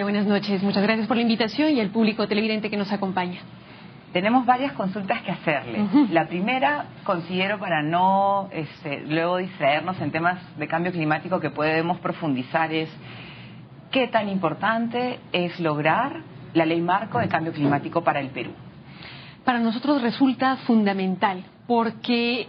Buenas noches, muchas gracias por la invitación y al público televidente que nos acompaña. Tenemos varias consultas que hacerle. La primera, considero, para no luego distraernos en temas de cambio climático que podemos profundizar, es ¿qué tan importante es lograr la ley marco de cambio climático para el Perú? Para nosotros resulta fundamental, porque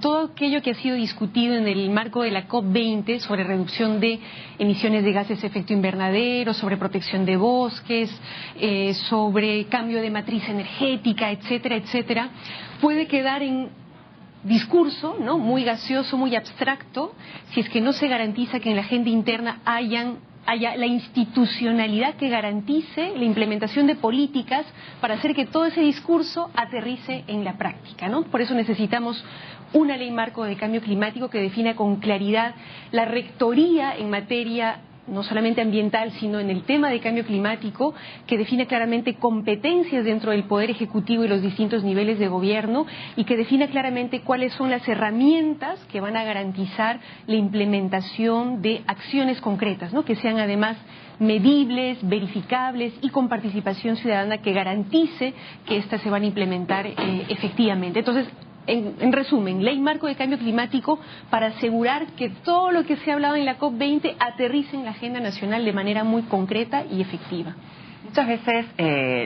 todo aquello que ha sido discutido en el marco de la COP20 sobre reducción de emisiones de gases de efecto invernadero, sobre protección de bosques, sobre cambio de matriz energética, etcétera, etcétera, puede quedar en discurso, ¿no?, muy gaseoso, muy abstracto, si es que no se garantiza que en la agenda interna haya la institucionalidad que garantice la implementación de políticas para hacer que todo ese discurso aterrice en la práctica, ¿no? Por eso necesitamos una ley marco de cambio climático que defina con claridad la rectoría en materia no solamente ambiental, sino en el tema de cambio climático, que defina claramente competencias dentro del Poder Ejecutivo y los distintos niveles de gobierno, y que defina claramente cuáles son las herramientas que van a garantizar la implementación de acciones concretas, ¿no?, que sean además medibles, verificables y con participación ciudadana que garantice que éstas se van a implementar efectivamente. Entonces, en resumen, ley marco de cambio climático para asegurar que todo lo que se ha hablado en la COP20 aterrice en la agenda nacional de manera muy concreta y efectiva. Muchas veces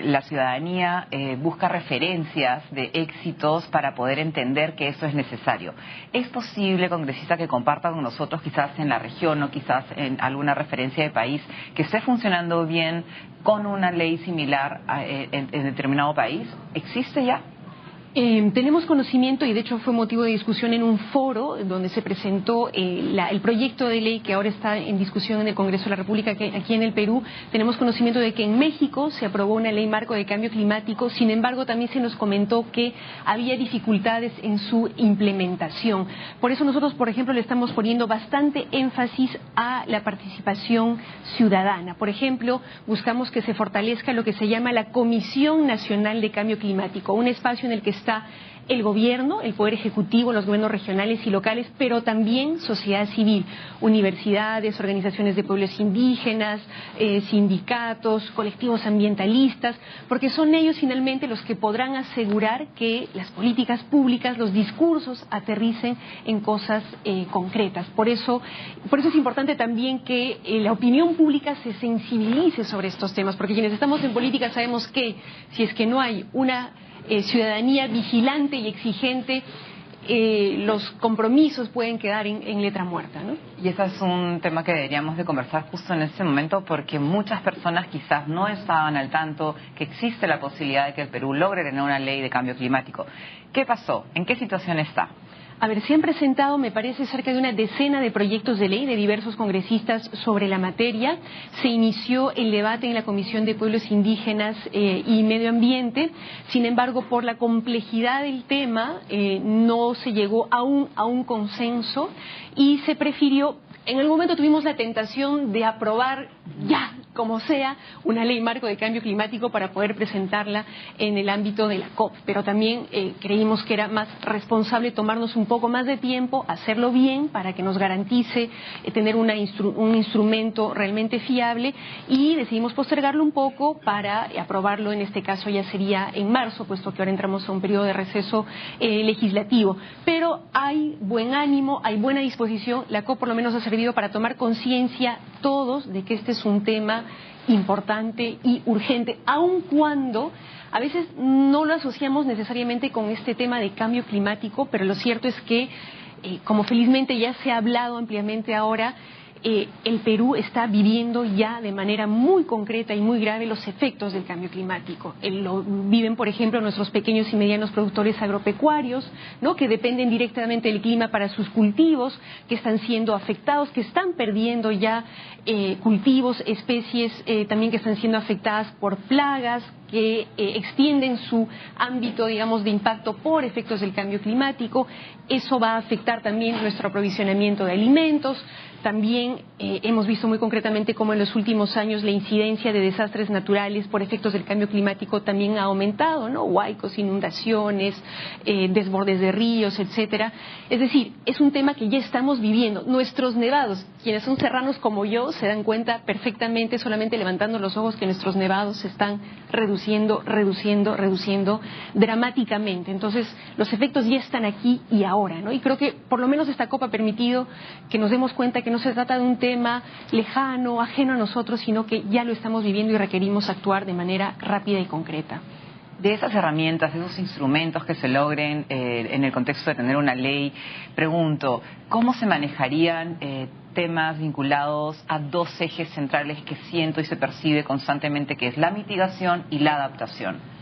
la ciudadanía busca referencias de éxitos para poder entender que eso es necesario. ¿Es posible, congresista, que comparta con nosotros, quizás en la región o quizás en alguna referencia de país, que esté funcionando bien con una ley similar en determinado país? ¿Existe ya? Tenemos conocimiento, y de hecho fue motivo de discusión en un foro donde se presentó el proyecto de ley que ahora está en discusión en el Congreso de la República aquí en el Perú. Tenemos conocimiento de que en México se aprobó una ley marco de cambio climático. Sin embargo, también se nos comentó que había dificultades en su implementación. Por eso nosotros, por ejemplo, le estamos poniendo bastante énfasis a la participación ciudadana. Por ejemplo, buscamos que se fortalezca lo que se llama la Comisión Nacional de Cambio Climático, un espacio en el que está el gobierno, el poder ejecutivo, los gobiernos regionales y locales, pero también sociedad civil, universidades, organizaciones de pueblos indígenas, sindicatos, colectivos ambientalistas, porque son ellos finalmente los que podrán asegurar que las políticas públicas, los discursos aterricen en cosas concretas. Por eso es importante también que la opinión pública se sensibilice sobre estos temas, porque quienes estamos en política sabemos que si es que no hay una ciudadanía vigilante y exigente, los compromisos pueden quedar en letra muerta, ¿no? Y ese es un tema que deberíamos de conversar justo en este momento, porque muchas personas quizás no estaban al tanto que existe la posibilidad de que el Perú logre tener una ley de cambio climático. ¿Qué pasó? ¿En qué situación está? A ver, se han presentado, me parece, cerca de una decena de proyectos de ley de diversos congresistas sobre la materia. Se inició el debate en la Comisión de Pueblos Indígenas y Medio Ambiente. Sin embargo, por la complejidad del tema, no se llegó aún a un consenso y se prefirió. En algún momento tuvimos la tentación de aprobar ya, como sea, una ley marco de cambio climático para poder presentarla en el ámbito de la COP, pero también creímos que era más responsable tomarnos un poco más de tiempo, hacerlo bien para que nos garantice tener un instrumento realmente fiable, y decidimos postergarlo un poco para aprobarlo. En este caso ya sería en marzo, puesto que ahora entramos a un periodo de receso legislativo. Pero hay buen ánimo, hay buena disposición. La COP por lo menos ha servido para tomar conciencia todos de que este es un tema importante y urgente, aun cuando a veces no lo asociamos necesariamente con este tema de cambio climático, pero lo cierto es que, como felizmente ya se ha hablado ampliamente ahora, el Perú está viviendo ya de manera muy concreta y muy grave los efectos del cambio climático. Lo viven, por ejemplo, nuestros pequeños y medianos productores agropecuarios, ¿no?, que dependen directamente del clima para sus cultivos, que están siendo afectados, que están perdiendo ya cultivos, especies también que están siendo afectadas por plagas, que extienden su ámbito, digamos, de impacto por efectos del cambio climático. Eso va a afectar también nuestro aprovisionamiento de alimentos. También hemos visto muy concretamente cómo en los últimos años la incidencia de desastres naturales por efectos del cambio climático también ha aumentado, ¿no? Huaicos, inundaciones, desbordes de ríos, etcétera. Es decir, es un tema que ya estamos viviendo. Nuestros nevados, quienes son serranos como yo, se dan cuenta perfectamente, solamente levantando los ojos, que nuestros nevados se están reduciendo dramáticamente. Entonces, los efectos ya están aquí y ahora, ¿no? Y creo que por lo menos esta COP ha permitido que nos demos cuenta que no se trata de un tema lejano, ajeno a nosotros, sino que ya lo estamos viviendo y requerimos actuar de manera rápida y concreta. De esas herramientas, de esos instrumentos que se logren en el contexto de tener una ley, pregunto, ¿cómo se manejarían temas vinculados a dos ejes centrales que siento y se percibe constantemente, que es la mitigación y la adaptación?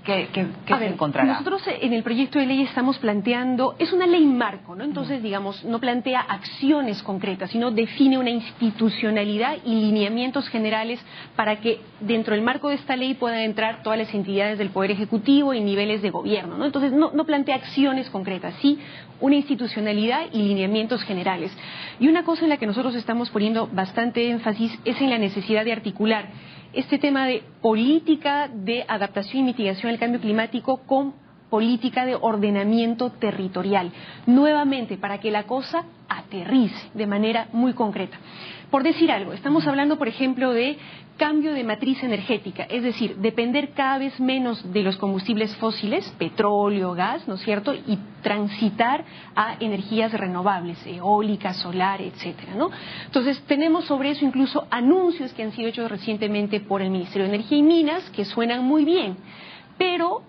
¿Qué se encontrará? Nosotros en el proyecto de ley estamos planteando, es una ley marco, ¿no? Entonces, digamos, no plantea acciones concretas, sino define una institucionalidad y lineamientos generales para que dentro del marco de esta ley puedan entrar todas las entidades del Poder Ejecutivo y niveles de gobierno, ¿no? Entonces, no plantea acciones concretas, sí una institucionalidad y lineamientos generales. Y una cosa en la que nosotros estamos poniendo bastante énfasis es en la necesidad de articular este tema de política de adaptación y mitigación al cambio climático con política de ordenamiento territorial, nuevamente para que la cosa aterrice de manera muy concreta. Por decir algo, estamos hablando, por ejemplo, de cambio de matriz energética, es decir, depender cada vez menos de los combustibles fósiles, petróleo, gas, ¿no es cierto?, y transitar a energías renovables, eólica, solar, etcétera, ¿no? Entonces, tenemos sobre eso incluso anuncios que han sido hechos recientemente por el Ministerio de Energía y Minas, que suenan muy bien, pero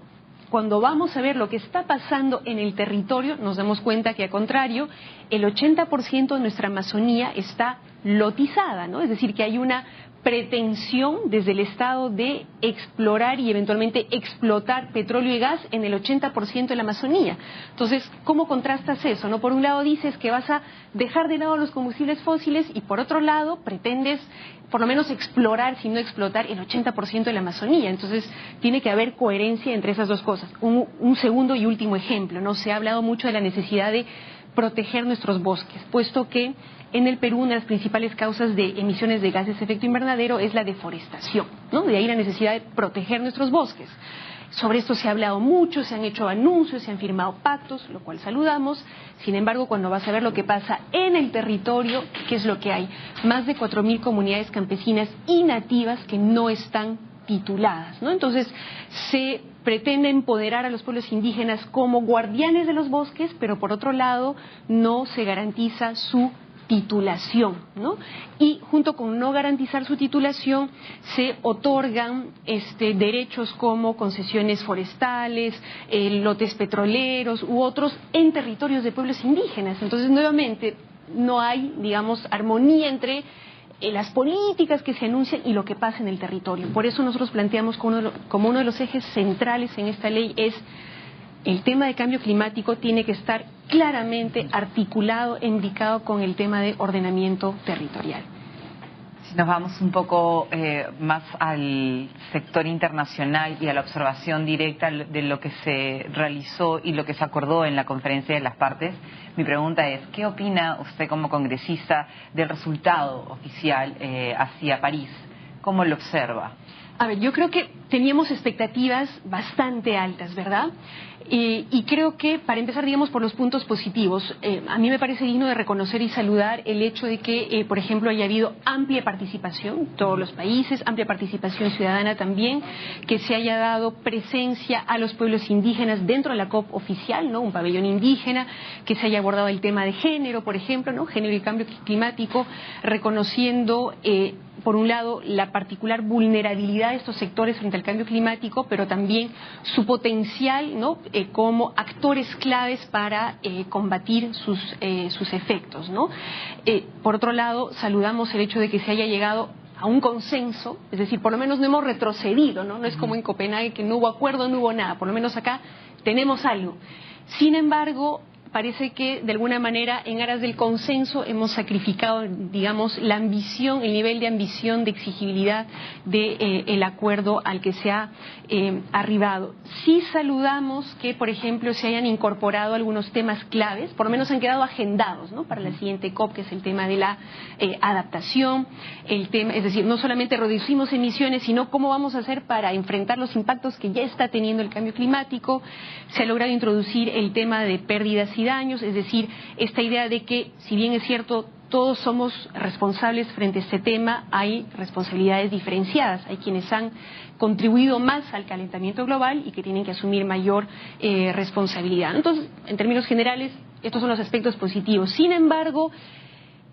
cuando vamos a ver lo que está pasando en el territorio, nos damos cuenta que, al contrario, el 80% de nuestra Amazonía está lotizada, ¿no? Es decir, que hay una pretensión desde el Estado de explorar y eventualmente explotar petróleo y gas en el 80% de la Amazonía. Entonces, ¿cómo contrastas eso, no? Por un lado dices que vas a dejar de lado los combustibles fósiles y por otro lado pretendes por lo menos explorar, si no explotar, el 80% de la Amazonía. Entonces, tiene que haber coherencia entre esas dos cosas. Un segundo y último ejemplo, ¿no? Se ha hablado mucho de la necesidad de proteger nuestros bosques, puesto que en el Perú una de las principales causas de emisiones de gases de efecto invernadero es la deforestación, ¿no? De ahí la necesidad de proteger nuestros bosques. Sobre esto se ha hablado mucho, se han hecho anuncios, se han firmado pactos, lo cual saludamos. Sin embargo, cuando vas a ver lo que pasa en el territorio, ¿qué es lo que hay? Más de 4.000 comunidades campesinas y nativas que no están tituladas, ¿no? Entonces, se pretende empoderar a los pueblos indígenas como guardianes de los bosques, pero por otro lado no se garantiza su titulación, ¿no? Y junto con no garantizar su titulación se otorgan derechos como concesiones forestales, lotes petroleros u otros en territorios de pueblos indígenas. Entonces, nuevamente, no hay, digamos, armonía entre las políticas que se anuncian y lo que pasa en el territorio. Por eso nosotros planteamos como uno de los ejes centrales en esta ley es el tema de cambio climático tiene que estar claramente articulado e indicado con el tema de ordenamiento territorial. Si nos vamos un poco más al sector internacional y a la observación directa de lo que se realizó y lo que se acordó en la conferencia de las partes, mi pregunta es, ¿qué opina usted como congresista del resultado oficial hacia París? ¿Cómo lo observa? A ver, yo creo que teníamos expectativas bastante altas, ¿verdad? Y creo que, para empezar, digamos, por los puntos positivos, a mí me parece digno de reconocer y saludar el hecho de que, por ejemplo, haya habido amplia participación, todos los países, amplia participación ciudadana también, que se haya dado presencia a los pueblos indígenas dentro de la COP oficial, ¿no? Un pabellón indígena, que se haya abordado el tema de género, por ejemplo, ¿no? Género y cambio climático, reconociendo por un lado, la particular vulnerabilidad de estos sectores frente al cambio climático, pero también su potencial, ¿no? Como actores claves para combatir sus efectos, ¿no? Por otro lado, saludamos el hecho de que se haya llegado a un consenso, es decir, por lo menos no hemos retrocedido, ¿no? No es como en Copenhague que no hubo acuerdo, no hubo nada, por lo menos acá tenemos algo. Sin embargo, parece que de alguna manera en aras del consenso hemos sacrificado, digamos, la ambición, el nivel de ambición, de exigibilidad del acuerdo al que se ha arribado. Sí saludamos que, por ejemplo, se hayan incorporado algunos temas claves, por lo menos han quedado agendados, ¿no?, para la siguiente COP, que es el tema de la adaptación, el tema, es decir, no solamente reducimos emisiones, sino cómo vamos a hacer para enfrentar los impactos que ya está teniendo el cambio climático. Se ha logrado introducir el tema de pérdidas y daños, es decir, esta idea de que, si bien es cierto, todos somos responsables frente a este tema, hay responsabilidades diferenciadas. Hay quienes han contribuido más al calentamiento global y que tienen que asumir mayor responsabilidad. Entonces, en términos generales, estos son los aspectos positivos. Sin embargo,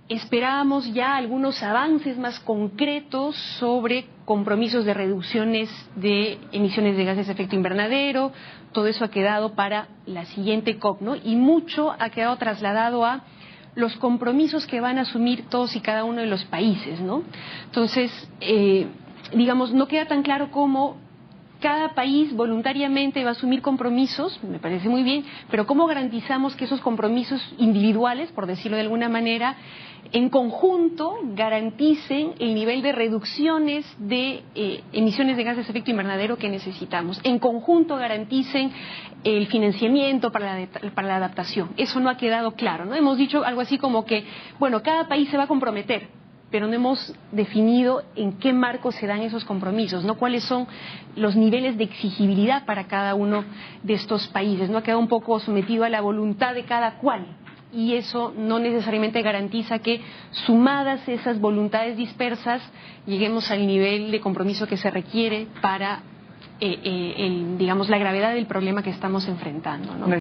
esperábamos ya algunos avances más concretos sobre compromisos de reducciones de emisiones de gases de efecto invernadero. Todo eso ha quedado para la siguiente COP, ¿no? Y mucho ha quedado trasladado a los compromisos que van a asumir todos y cada uno de los países, ¿no? Entonces, digamos, no queda tan claro cómo cada país voluntariamente va a asumir compromisos, me parece muy bien, pero ¿cómo garantizamos que esos compromisos individuales, por decirlo de alguna manera, en conjunto garanticen el nivel de reducciones de emisiones de gases de efecto invernadero que necesitamos? En conjunto garanticen el financiamiento para la adaptación. Eso no ha quedado claro, ¿no? Hemos dicho algo así como que, bueno, cada país se va a comprometer, pero no hemos definido en qué marco se dan esos compromisos, ¿no? Cuáles son los niveles de exigibilidad para cada uno de estos países, ¿no? Ha quedado un poco sometido a la voluntad de cada cual, y eso no necesariamente garantiza que, sumadas esas voluntades dispersas, lleguemos al nivel de compromiso que se requiere para, digamos, la gravedad del problema que estamos enfrentando, ¿no?